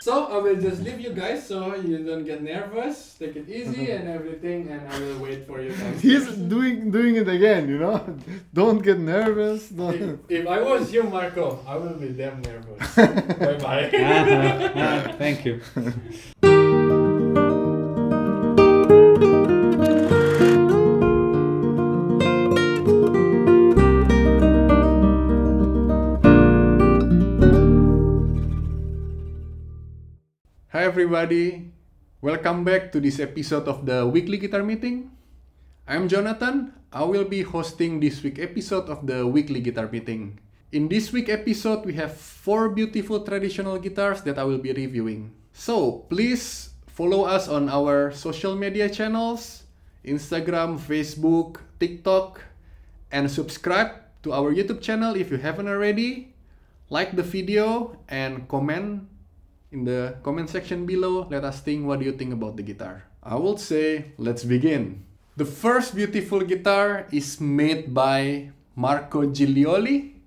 So I will just leave you guys so you don't get nervous. Take it easy and everything, and I will wait for you guys. He's doing it again, you know. Don't get nervous. If I was you, Marco, I will be damn nervous. Bye bye. Thank you. Hi everybody, welcome back to this episode of the weekly guitar meeting. I'm Jonathan. I will be hosting this week episode of the weekly guitar meeting. In this week episode, we have 4 beautiful traditional guitars that I will be reviewing. So please follow us on our social media channels, Instagram, Facebook, TikTok, and subscribe to our YouTube channel if you haven't already. Like the video and comment in the comment section below. Let us think, what do you think about the guitar? I will say, let's begin. The first beautiful guitar is made by Marco Gilioli.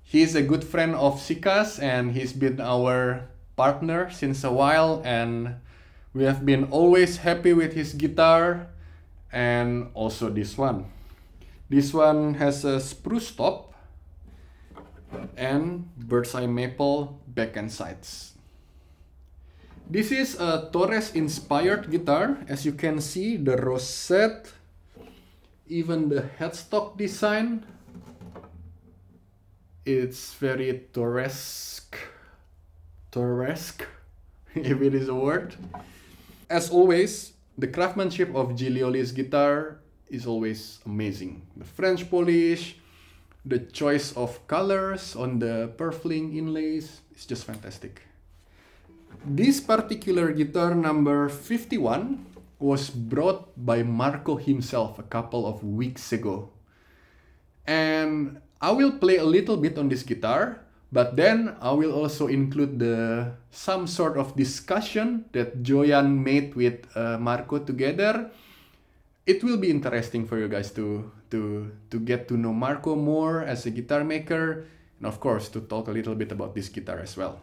He's a good friend of Siccas and he's been our partner since a while, and we have been always happy with his guitar. And also this one. This one has a spruce top and bird's eye maple back and sides. This is a Torres-inspired guitar. As you can see, the rosette, even the headstock design, it's very Torresque, if it is a word. As always, the craftsmanship of Gilioli's guitar is always amazing. The French polish, the choice of colors on the purfling inlays, is just fantastic. This particular guitar, number 51, was brought by Marco himself a couple of weeks ago. And I will play a little bit on this guitar, but then I will also include some sort of discussion that Juan made with Marco together. It will be interesting for you guys to get to know Marco more as a guitar maker, and of course to talk a little bit about this guitar as well.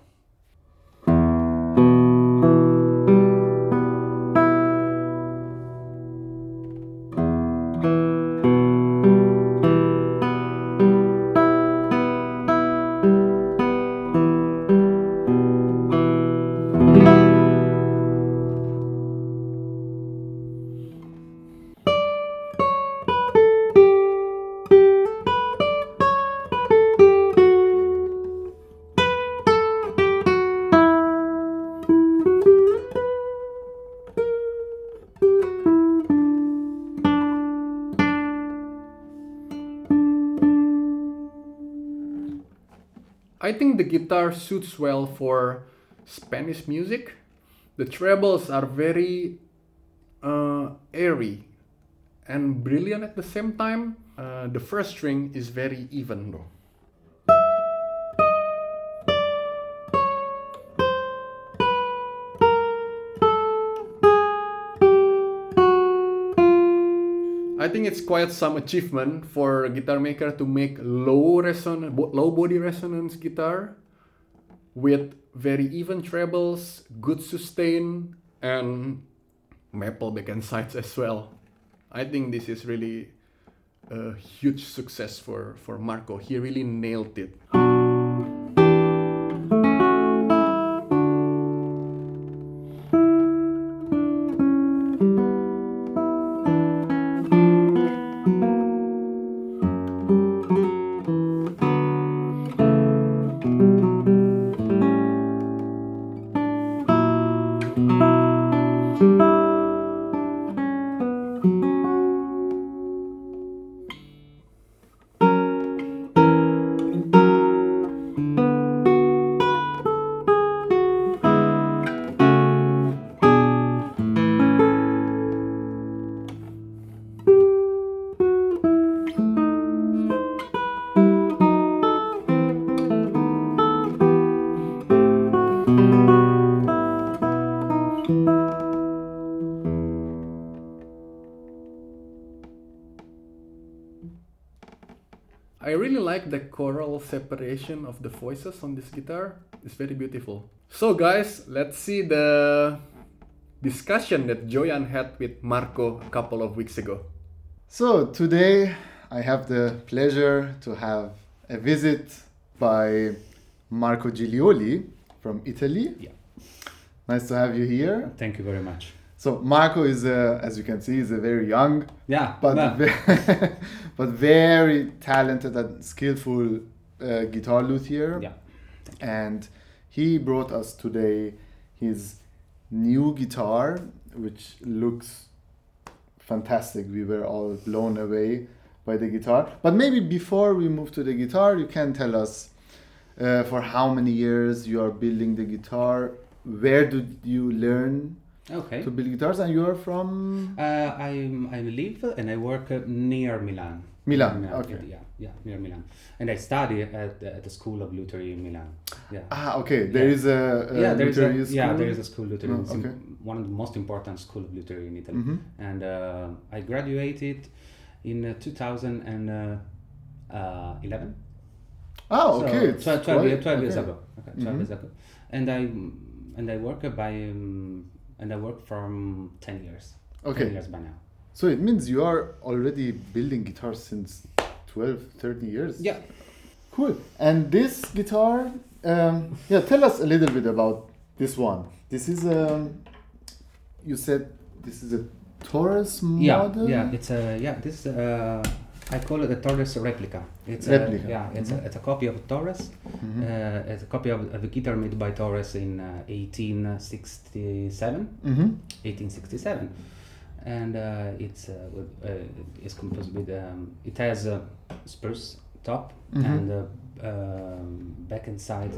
I think the guitar suits well for Spanish music. The trebles are very airy and brilliant at the same time. The first string is very even though. I think it's quite some achievement for a guitar maker to make low body resonance guitar with very even trebles, good sustain, and maple back and sides as well. I think this is really a huge success for Marco. He really nailed it. I really like the choral separation of the voices on this guitar. It's very beautiful. So guys, let's see the discussion that Joyan had with Marco a couple of weeks ago. So today I have the pleasure to have a visit by Marco Gilioli from Italy. Yeah. Nice to have you here. Thank you very much. So Marco is, as you can see, is a very young, Yeah. but well, but very talented and skillful guitar luthier. yeah. And he brought us today his new guitar, which looks fantastic. We were all blown away by the guitar. But maybe before we move to the guitar, you can tell us for how many years you are building the guitar. Where did you learn Okay. to build guitars? And you are from I live and I work near Milan. Milan. Okay. Yeah, near Milan. And I study at the School of Luthery in Milan. Yeah. Okay. There is a there is Luthery a, school. yeah, there is a school Luthery. Oh, It's okay. one of the most important school of Luthery in Italy. Mhm. And I graduated in 2011. Oh, So, okay. It's 12 quite- 12 years okay. ago. Okay, 12 Mhm. years ago. And I work and I work from 10 years. Okay. 10 years by now. So it means you are already building guitars since 12, 30 years? Yeah. Cool. And this guitar, tell us a little bit about this one. This is you said this is a Taurus model? Yeah, it's this I call it a Taurus replica. It's Replica. it's a copy of a Taurus. It's a copy of a guitar made by Taurus in 1867. Mm-hmm. 1867, and it's composed with it has a spruce top and back and side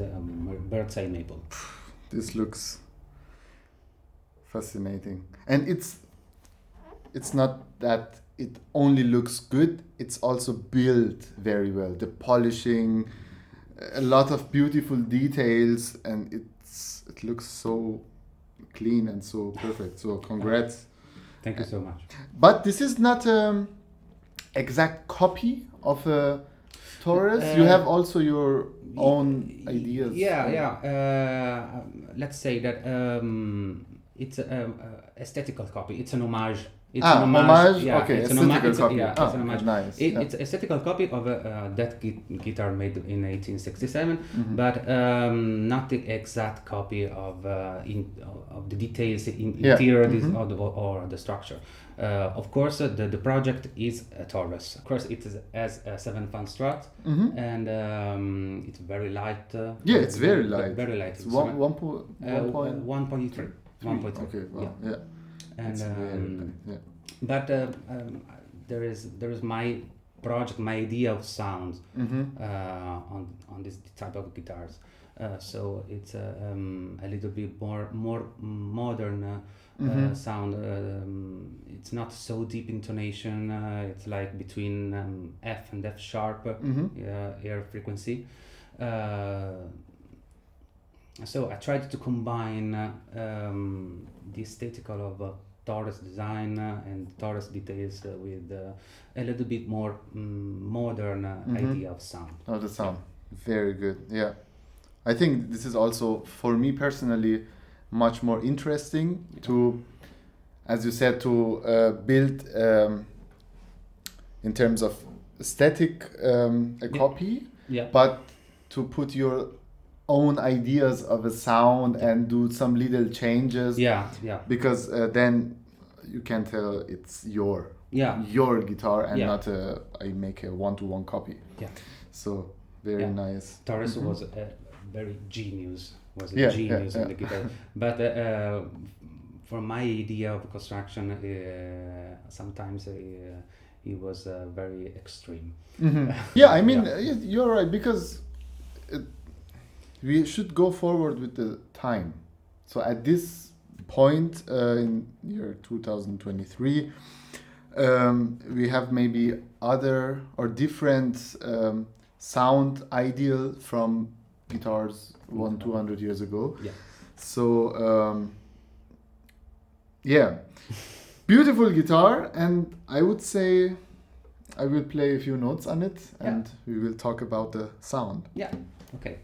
bird's eye maple. This looks fascinating. And it's not that it only looks good, it's also built very well. The polishing, a lot of beautiful details, and it looks so clean and so perfect. So congrats. Thank you so much. But this is not exact copy of a Taurus. You have also your own ideas. Let's say that it's a aesthetical copy. It's an homage. It's homage? Yeah, Okay, it's an aesthetical homage. copy. It's an homage. Nice. It's a aesthetical copy of that guitar made in 1867, but not the exact copy of the details in interior or the structure. Of course, the project is a Taurus. Of course, it has a 7-fan Strat, and it's very light. It's very light. Very light. It's It's 1.3. 1.3. Okay, wow. Yeah. And It's very light. Yeah. but there is my project, my idea of sound on this type of guitars. So it's a little bit more modern sound. It's not so deep intonation. It's like between F and F sharp air frequency. So I tried to combine the aesthetical of Taurus design and Taurus details with a little bit more modern idea of sound. Oh, the sound. Very good. Yeah. I think this is also, for me personally, much more interesting to, as you said, to build in terms of aesthetic a copy, but to put your own ideas of a sound and do some little changes. Because then you can tell it's your guitar and not I make a one-to-one copy. So very nice. Taurus was a very genius. In the guitar. But for my idea of construction, sometimes he was very extreme. Yeah, I mean, you're right, because we should go forward with the time. So at this point in year 2023, we have maybe other or different sound ideal from guitars 200 years ago. So beautiful guitar, and I would say I will play a few notes on it and we will talk about the sound. Okay.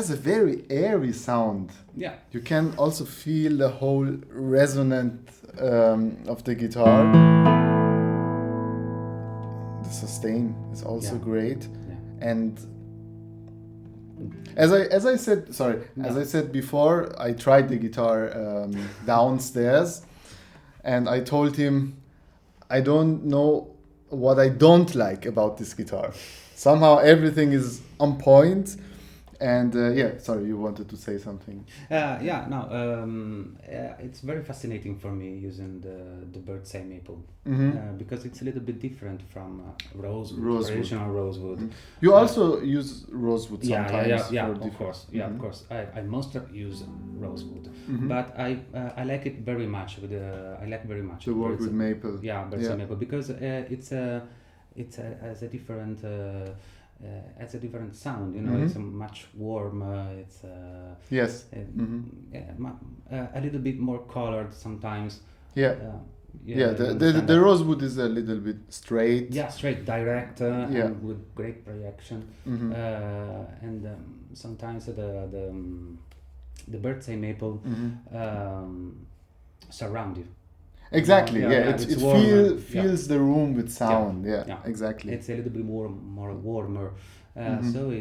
has a very airy sound. Yeah. You can also feel the whole resonant of the guitar. The sustain is also great, and as I said, as I said before, I tried the guitar downstairs, and I told him I don't know what I don't like about this guitar. Somehow everything is on point. And you wanted to say something. It's very fascinating for me using the birdseye maple, because it's a little bit different from rosewood. Traditional rosewood. You also use rosewood sometimes. Of course. Yeah, of course. I mostly use rosewood, but I like it very much. I like very much the work with maple. Yeah, birdseye maple, because it's has a different. It's a different sound, It's a much warmer. It's a little bit more colored sometimes. The rosewood is a little bit straight. Yeah, straight, direct, and with great projection. And sometimes the birdseye maple surround you. Exactly. It feels the room with sound. Yeah, exactly. It's a little bit more warmer. So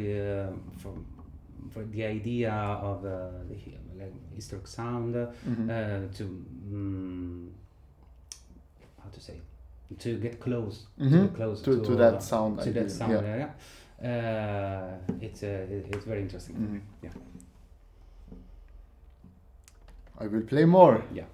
for the idea of the historic sound to how to say, to get close to that sound. To that sound. It's very interesting. Yeah. I will play more. Yeah.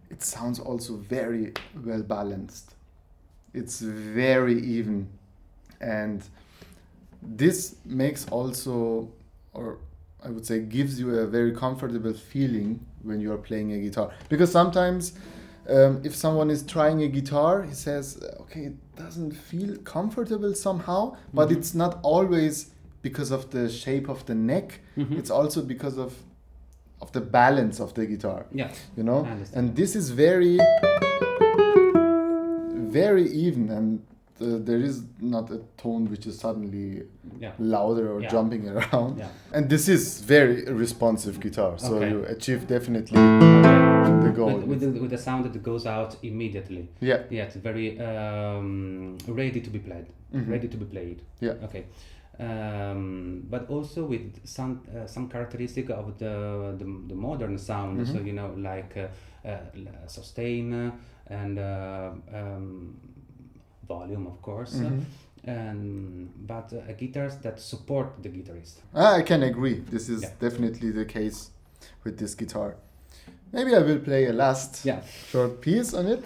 It sounds also very well balanced. It's very even, and this makes also, or I would say, gives you a very comfortable feeling when you are playing a guitar. Because sometimes if someone is trying a guitar, he says, okay, it doesn't feel comfortable somehow, but it's not always because of the shape of the neck. It's also because of the balance of the guitar. Yeah. And this is very, very even, and there is not a tone which is suddenly louder or jumping around. Yeah. And this is very responsive guitar, so you achieve definitely the goal. With the sound that goes out immediately. Yeah. Yeah, it's very ready to be played. Ready to be played. Yeah. Okay. But also with some characteristic of the modern sound, so like sustain and volume, of course, but guitars that support the guitarist. I can agree. This is definitely the case with this guitar. Maybe I will play a last short piece on it.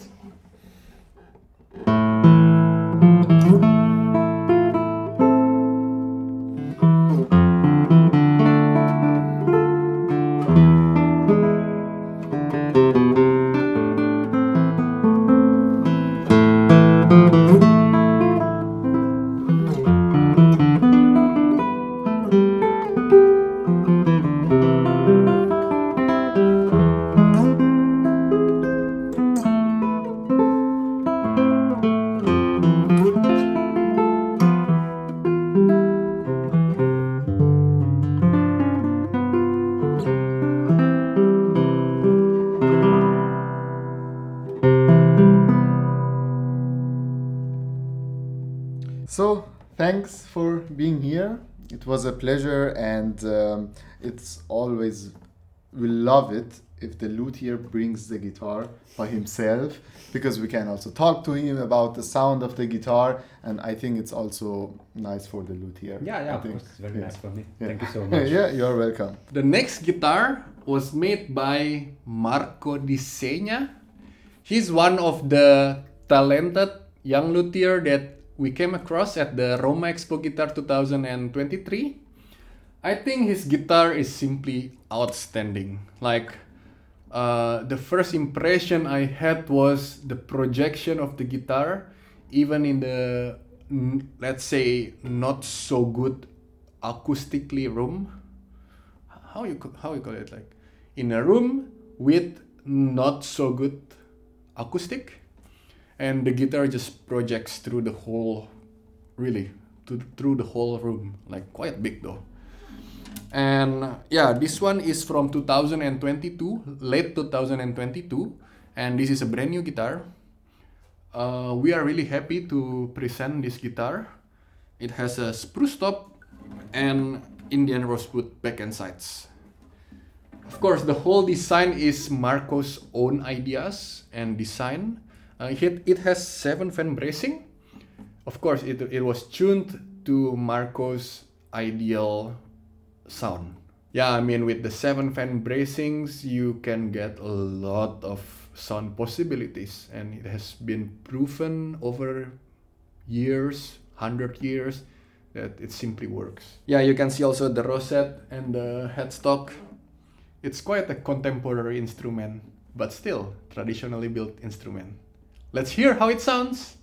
So, thanks for being here. It was a pleasure, and it's always, we love it if the luthier brings the guitar by himself, because we can also talk to him about the sound of the guitar, and I think it's also nice for the luthier. Yeah, of course, it's very nice for me. Thank you so much. Yeah, you're welcome. The next guitar was made by Dissegna. He's one of the talented young luthier that we came across at the Roma Expo Guitar 2023. I think his guitar is simply outstanding. Like, the first impression I had was the projection of the guitar, even in the, let's say, not so good acoustically room. How you call it, like in a room with not so good acoustic, and the guitar just projects through the whole, really through the whole room, like quite big though. And yeah, this one is from 2022, late 2022, and this is a brand new guitar. We are really happy to present this guitar. It has a spruce top and Indian rosewood back and sides. Of course, the whole design is Marco's own ideas and design. It has 7 fan bracing. Of course, it was tuned to Marco's ideal sound. Yeah, I mean, with the 7 fan bracings, you can get a lot of sound possibilities, and it has been proven over years, 100 years, that it simply works. Yeah, you can see also the rosette and the headstock. It's quite a contemporary instrument, but still traditionally built instrument. Let's hear how it sounds.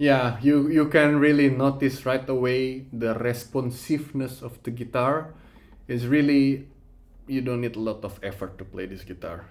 Yeah, you can really notice right away the responsiveness of the guitar. Is really, you don't need a lot of effort to play this guitar.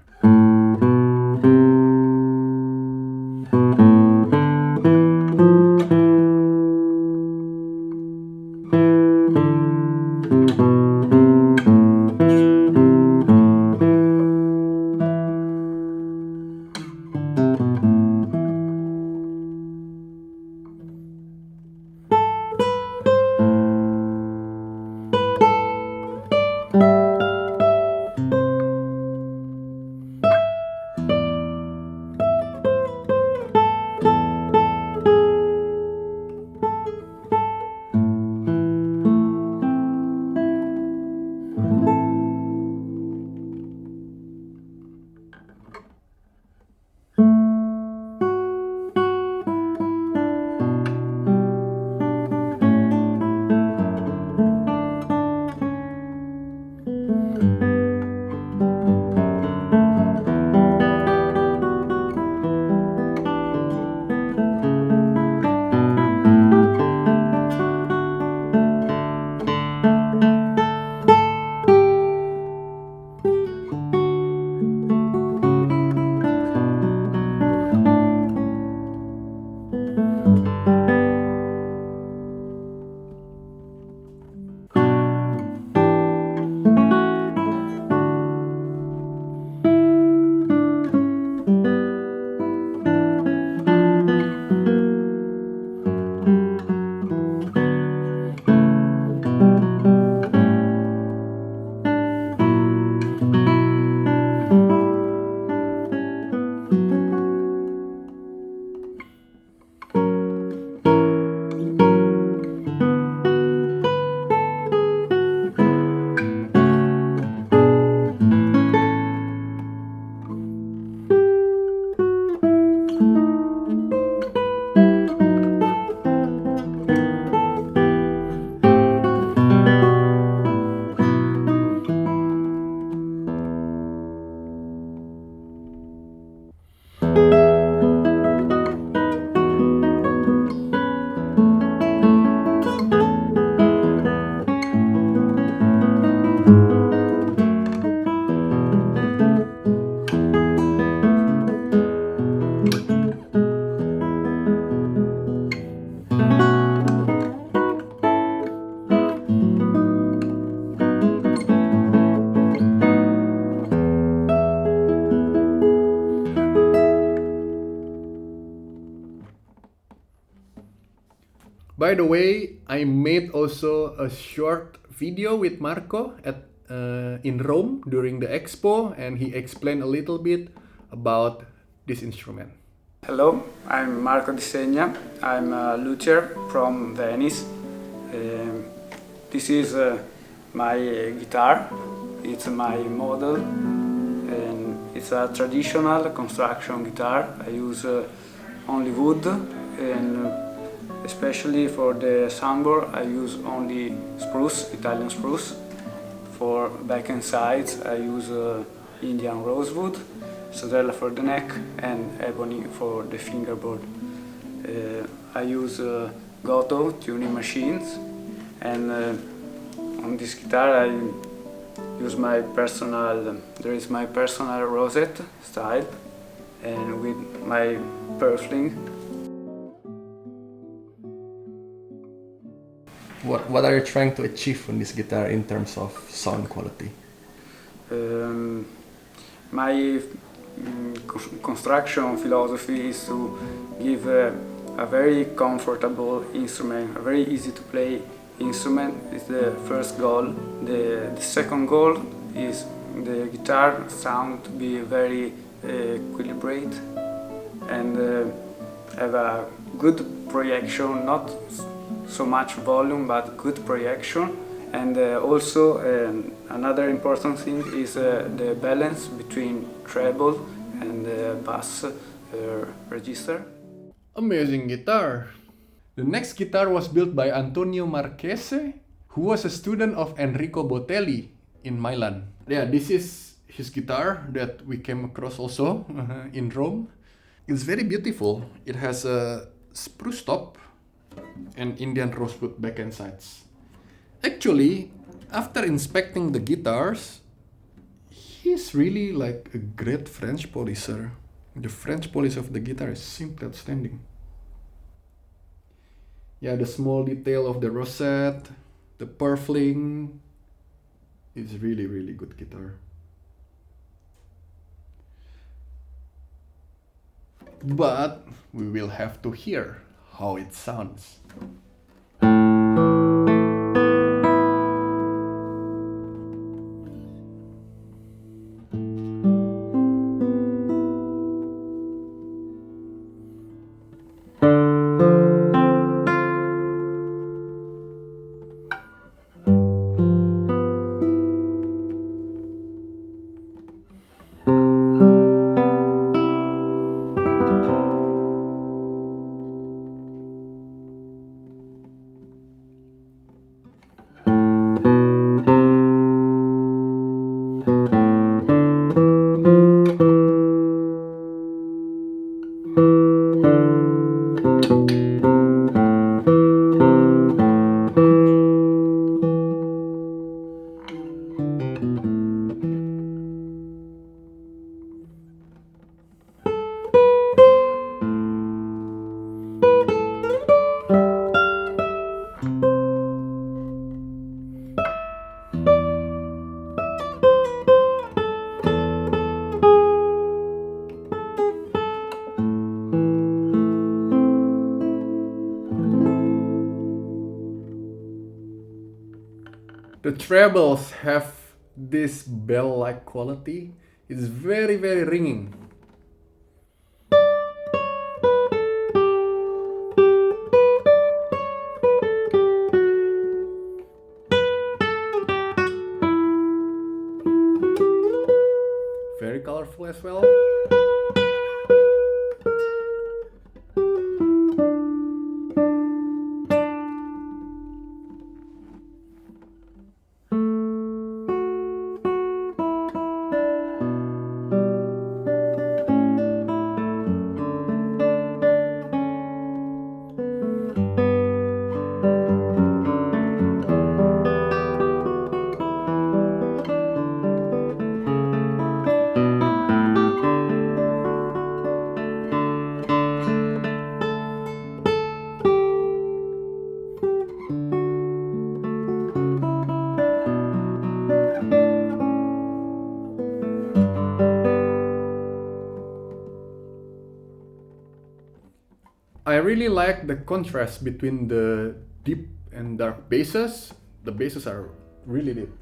By the way, I made also a short video with Marco at in Rome during the expo, and he explained a little bit about this instrument. Hello, I'm Marco Dissegna. I'm a luthier from Venice. This is my guitar. It's my model, and it's a traditional construction guitar. I use only wood, and especially for the soundboard I use only spruce, Italian spruce. For back and sides I use Indian rosewood, Sodella for the neck, and ebony for the fingerboard. I use Goto tuning machines, and on this guitar I use my personal, there is my personal rosette style, and with my purfling. What are you trying to achieve on this guitar in terms of sound quality? My construction philosophy is to give a very comfortable instrument, a very easy to play instrument is the first goal. The second goal is the guitar sound to be very equilibrated and have a good projection, not so much volume but good projection. And also another important thing is the balance between treble and bass register. Amazing guitar! The next guitar was built by Antonio Marchese, who was a student of Enrico Botelli in Milan. Yeah, this is his guitar that we came across also in Rome. It's very beautiful. It has a spruce top and Indian rosewood back and sides. Actually, after inspecting the guitars, he's really like a great French polisher. The French polish of the guitar is simply outstanding. Yeah, the small detail of the rosette, the purfling, is really, really good guitar. But we will have to hear how it sounds. The trebles have this bell-like quality. It's very, very ringing. Very colorful as well. I really like the contrast between the deep and dark basses. The basses are really deep.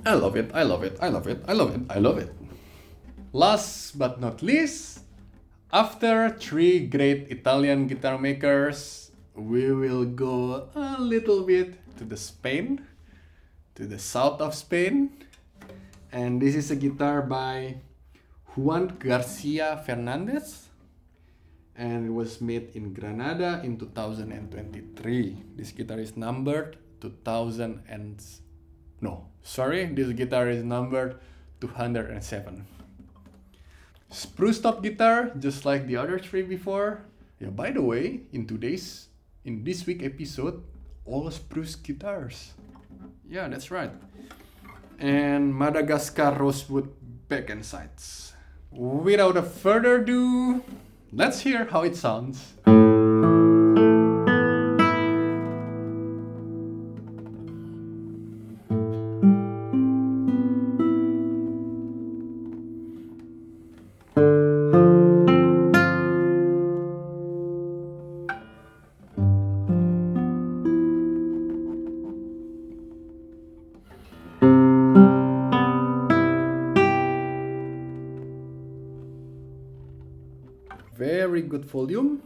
I love it, I love it, I love it, I love it, I love it. Last but not least, after three great Italian guitar makers, we will go a little bit to the Spain, to the south of Spain. And this is a guitar by Juan Garcia Fernandez. And it was made in Granada in 2023. This guitar is numbered 2000 and... No, sorry, this guitar is numbered 207. Spruce top guitar, just like the other three before. Yeah, by the way, in this week episode, all spruce guitars. Yeah, that's right. And Madagascar rosewood back and sides. Without a further ado, let's hear how it sounds. Very good volume.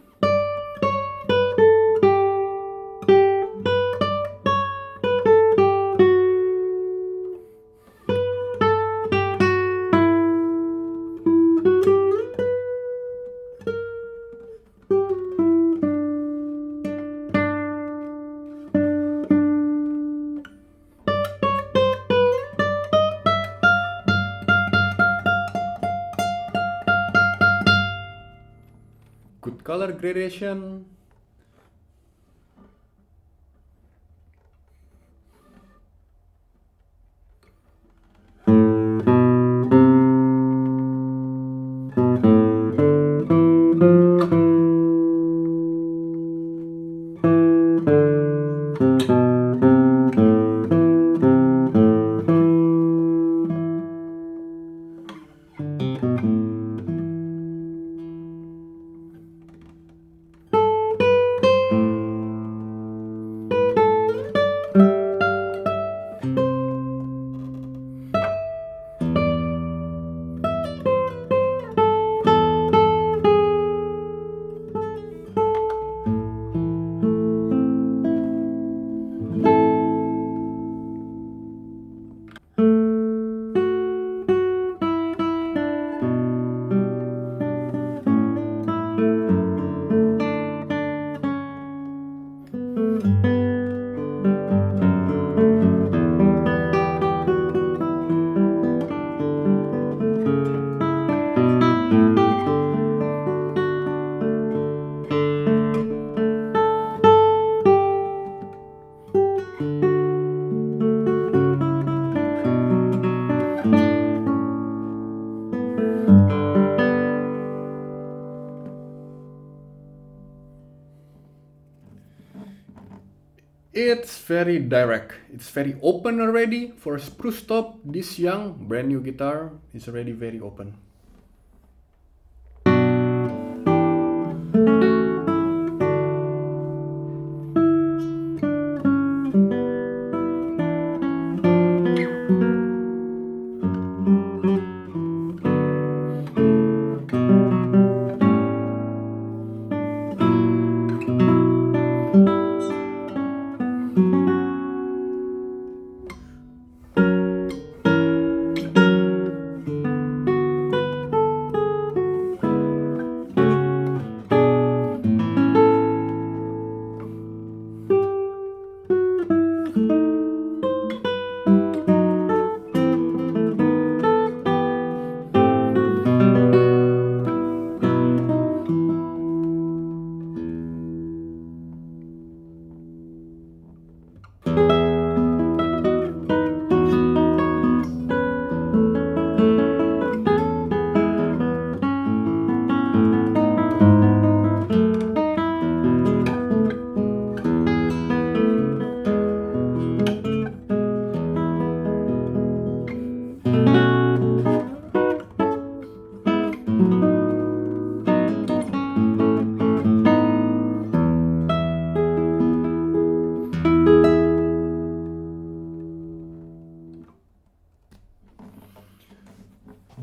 Good color gradation. it's very direct. It's very open already. For a spruce top, this young, brand new guitar is already very open.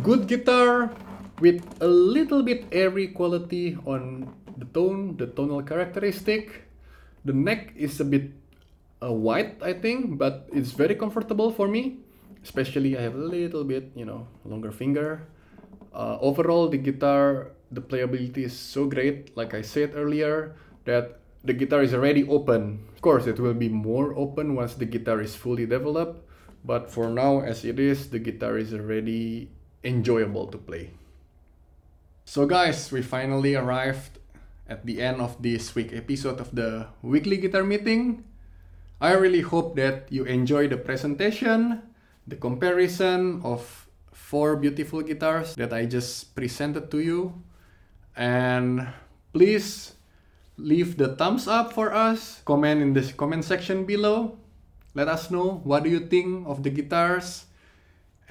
Good guitar with a little bit airy quality on the tone, the tonal characteristic. The neck is a bit wide, I think, but it's very comfortable for me. Especially I have a little bit, longer finger. Overall, the guitar, the playability is so great, like I said earlier, that the guitar is already open. Of course, it will be more open once the guitar is fully developed, but for now, as it is, the guitar is already enjoyable to play. So guys, we finally arrived at the end of this week's episode of the weekly guitar meeting. I really hope that you enjoy the presentation, the comparison of 4 beautiful guitars that I just presented to you. And please leave the thumbs up for us, comment in the comment section below. Let us know what do you think of the guitars.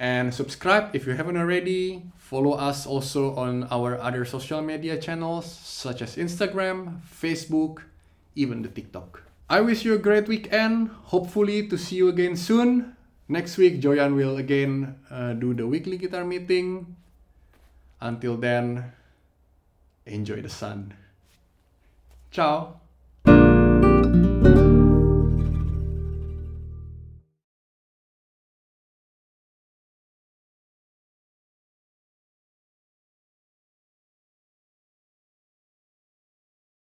And subscribe if you haven't already. Follow us also on our other social media channels such as Instagram, Facebook, even the TikTok. I wish you a great weekend. Hopefully to see you again soon. Next week, Joyan will again do the weekly guitar meeting. Until then, enjoy the sun. Ciao!